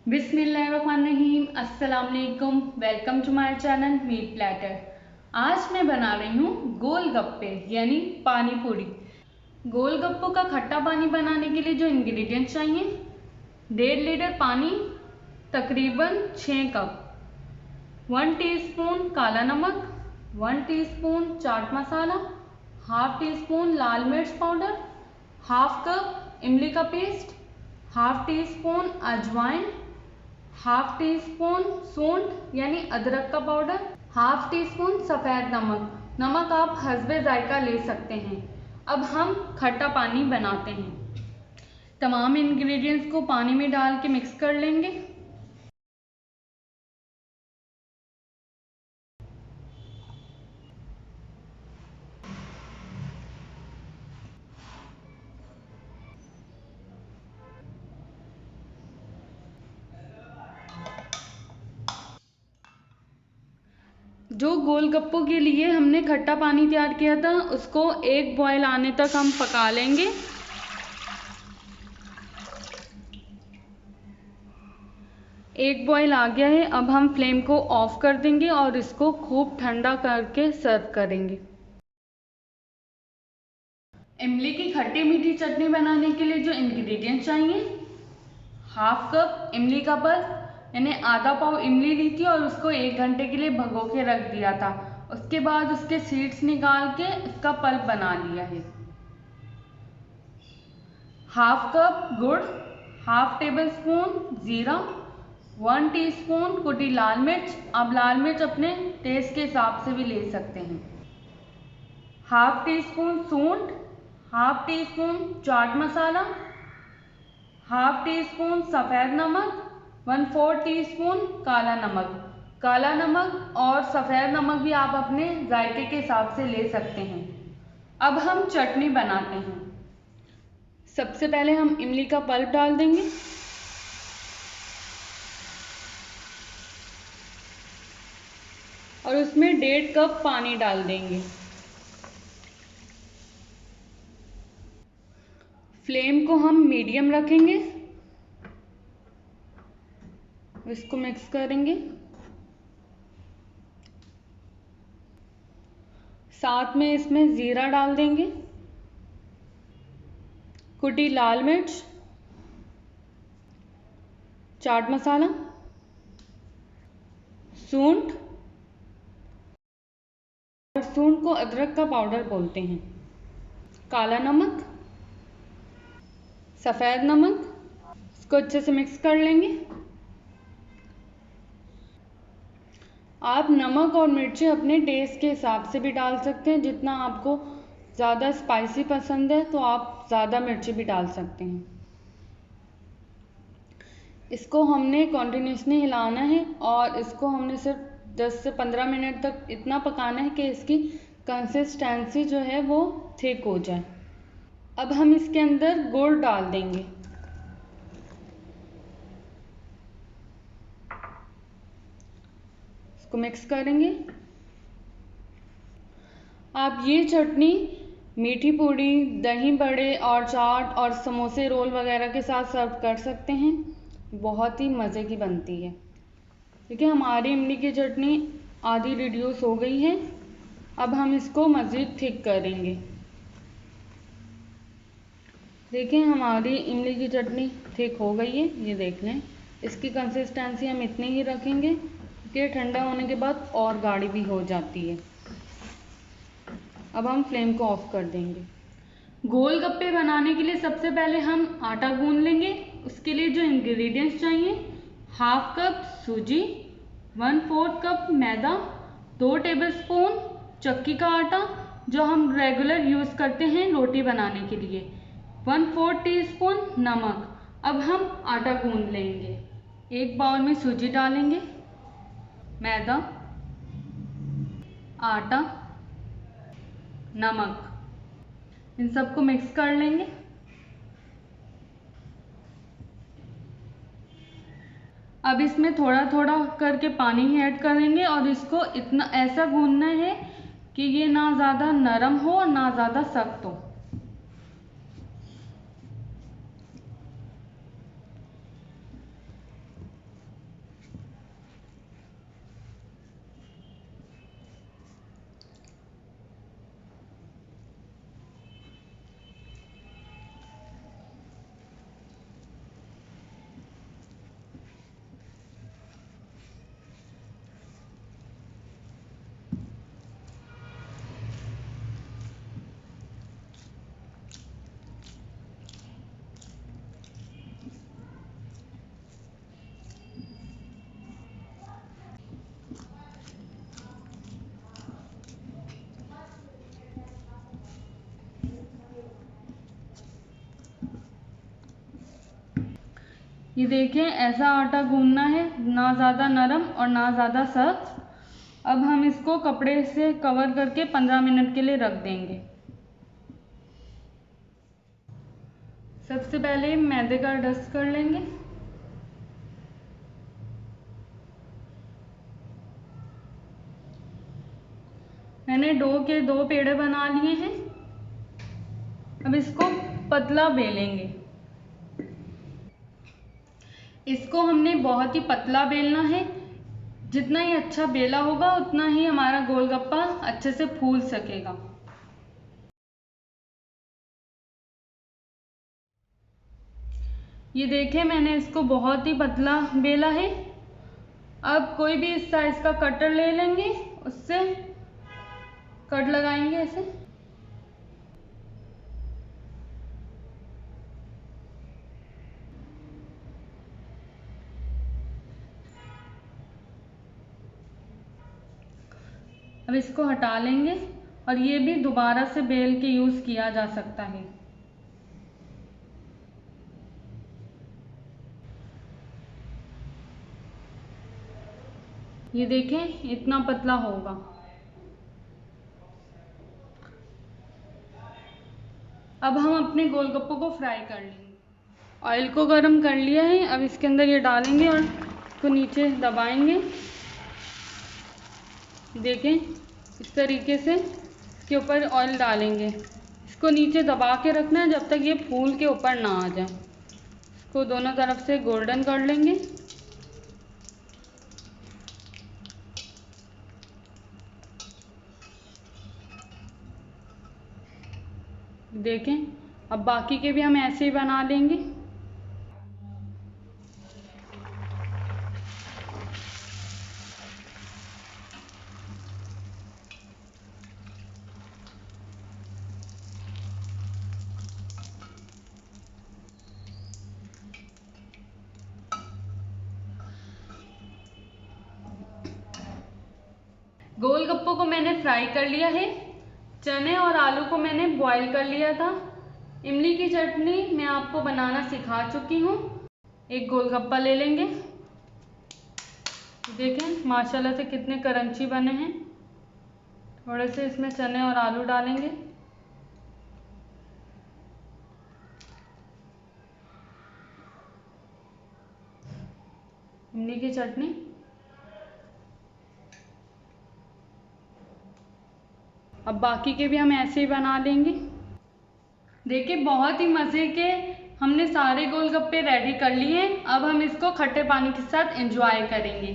बिस्मिल्लाहिर्रहमानिर्रहीम। अस्सलाम वालेकुम। Welcome to my channel Meat Platter. आज मैं बना रही हूँ गोलगप्पे यानी पानी पूरी। गोलगप्पों का खट्टा पानी बनाने के लिए जो इंग्रेडिएंट्स चाहिए, 1.5 लीटर पानी, तकरीबन 6 कप, 1 टीस्पून काला नमक, 1 टीस्पून चाट मसाला, हाफ टी स्पून लाल मिर्च पाउडर, हाफ कप इमली का पेस्ट, हाफ टी स्पून अजवाइन, हाफ टी स्पून सूंठ यानी अदरक का पाउडर, हाफ टी स्पून सफ़ेद नमक। नमक आप हस्बे जायका ले सकते हैं। अब हम खट्टा पानी बनाते हैं। तमाम इंग्रेडिएंट्स को पानी में डाल के मिक्स कर लेंगे। जो गोलगप्पों के लिए हमने खट्टा पानी तैयार किया था, उसको एक बॉयल आने तक हम पका लेंगे। एक बॉयल आ गया है। अब हम फ्लेम को ऑफ कर देंगे और इसको खूब ठंडा करके सर्व करेंगे। इमली की खट्टी मीठी चटनी बनाने के लिए जो इंग्रेडिएंट्स चाहिए, हाफ कप इमली का पल्प यानी आधा पाव इमली ली थी और उसको 1 घंटे के लिए भगो के रख दिया था। उसके बाद उसके सीड्स निकाल के इसका पल्प बना लिया है। हाफ कप गुड़, हाफ टेबल स्पून जीरा, 1 टीस्पून कुटी लाल मिर्च। आप लाल मिर्च अपने टेस्ट के हिसाब से भी ले सकते हैं। हाफ टी स्पून सूंठ, half teaspoon chaat masala, half teaspoon सफ़ेद नमक, 1/4 टीस्पून काला नमक। काला नमक और सफ़ेद नमक भी आप अपने जायके के हिसाब से ले सकते हैं। अब हम चटनी बनाते हैं। सबसे पहले हम इमली का पल्प डाल देंगे। और उसमें 1.5 कप पानी डाल देंगे। फ्लेम को हम मीडियम रखेंगे। इसको मिक्स करेंगे। साथ में इसमें ज़ीरा डाल देंगे, कुटी लाल मिर्च, चाट मसाला, सूंठ। सूंठ को अदरक का पाउडर बोलते हैं। काला नमक, सफ़ेद नमक। इसको अच्छे से मिक्स कर लेंगे। आप नमक और मिर्ची अपने टेस्ट के हिसाब से भी डाल सकते हैं। जितना आपको ज़्यादा स्पाइसी पसंद है तो आप ज़्यादा मिर्ची भी डाल सकते हैं। इसको हमने कंटिन्यूसली हिलाना है और इसको हमने सिर्फ 10 से 15 मिनट तक इतना पकाना है कि इसकी कंसिस्टेंसी जो है वो थिक हो जाए। अब हम इसके अंदर गुड़ डाल देंगे। इसको मिक्स करेंगे। आप ये चटनी मीठी पूड़ी, दही बड़े और चाट और समोसे रोल वगैरह के साथ सर्व कर सकते हैं। बहुत ही मज़े की बनती है। देखिए हमारी इमली की चटनी आधी रिड्यूस हो गई है। अब हम इसको मज़ीद थिक करेंगे। देखिए हमारी इमली की चटनी थिक हो गई है। ये देख लें, इसकी कंसिस्टेंसी हम इतनी ही रखेंगे कि ठंडा होने के बाद और गाढ़ी भी हो जाती है। अब हम फ्लेम को ऑफ कर देंगे। गोलगप्पे बनाने के लिए सबसे पहले हम आटा गूंद लेंगे। उसके लिए जो इंग्रेडिएंट्स चाहिए, हाफ कप सूजी, 1/4 कप मैदा, 2 टेबलस्पून चक्की का आटा जो हम रेगुलर यूज़ करते हैं रोटी बनाने के लिए, 1/4 टीस्पून नमक। अब हम आटा गूंद लेंगे। एक बाउल में सूजी डालेंगे, मैदा, आटा, नमक, इन सबको मिक्स कर लेंगे। अब इसमें थोड़ा थोड़ा करके पानी ही ऐड करेंगे और इसको इतना ऐसा गूंदना है कि ये ना ज़्यादा नरम हो और ना ज़्यादा सख्त हो। ये देखें, ऐसा आटा गूंदना है, ना ज़्यादा नरम और ना ज़्यादा सख्त। अब हम इसको कपड़े से कवर करके 15 मिनट के लिए रख देंगे। सबसे पहले मैदे का डस्ट कर लेंगे। मैंने डो के 2 पेड़े बना लिए हैं। अब इसको पतला बेलेंगे। इसको हमने बहुत ही पतला बेलना है। जितना ही अच्छा बेला होगा उतना ही हमारा गोलगप्पा अच्छे से फूल सकेगा। ये देखें, मैंने इसको बहुत ही पतला बेला है। अब कोई भी इस साइज का कटर ले लेंगे, उससे कट लगाएंगे ऐसे। अब इसको हटा लेंगे और ये भी दोबारा से बेल के यूज़ किया जा सकता है। ये देखें, इतना पतला होगा। अब हम अपने गोलगप्पों को फ्राई कर लेंगे। ऑयल को गरम कर लिया है। अब इसके अंदर ये डालेंगे और इसको नीचे दबाएंगे। देखें, इस तरीके से इसके ऊपर ऑयल डालेंगे। इसको नीचे दबा के रखना है जब तक ये फूल के ऊपर ना आ जाए। इसको दोनों तरफ से गोल्डन कर लेंगे। देखें, अब बाकी के भी हम ऐसे ही बना लेंगे। गोलगप्पों को मैंने फ्राई कर लिया है। चने और आलू को मैंने बॉईल कर लिया था। इमली की चटनी मैं आपको बनाना सिखा चुकी हूँ। एक गोलगप्पा ले लेंगे। देखें, माशाल्लाह से कितने क्रंची बने हैं। थोड़े से इसमें चने और आलू डालेंगे। इमली की चटनी। अब बाकी के भी हम ऐसे ही बना लेंगे। देखिए, बहुत ही मज़े के हमने सारे गोलगप्पे रेडी कर लिए हैं। अब हम इसको खट्टे पानी के साथ एंजॉय करेंगे।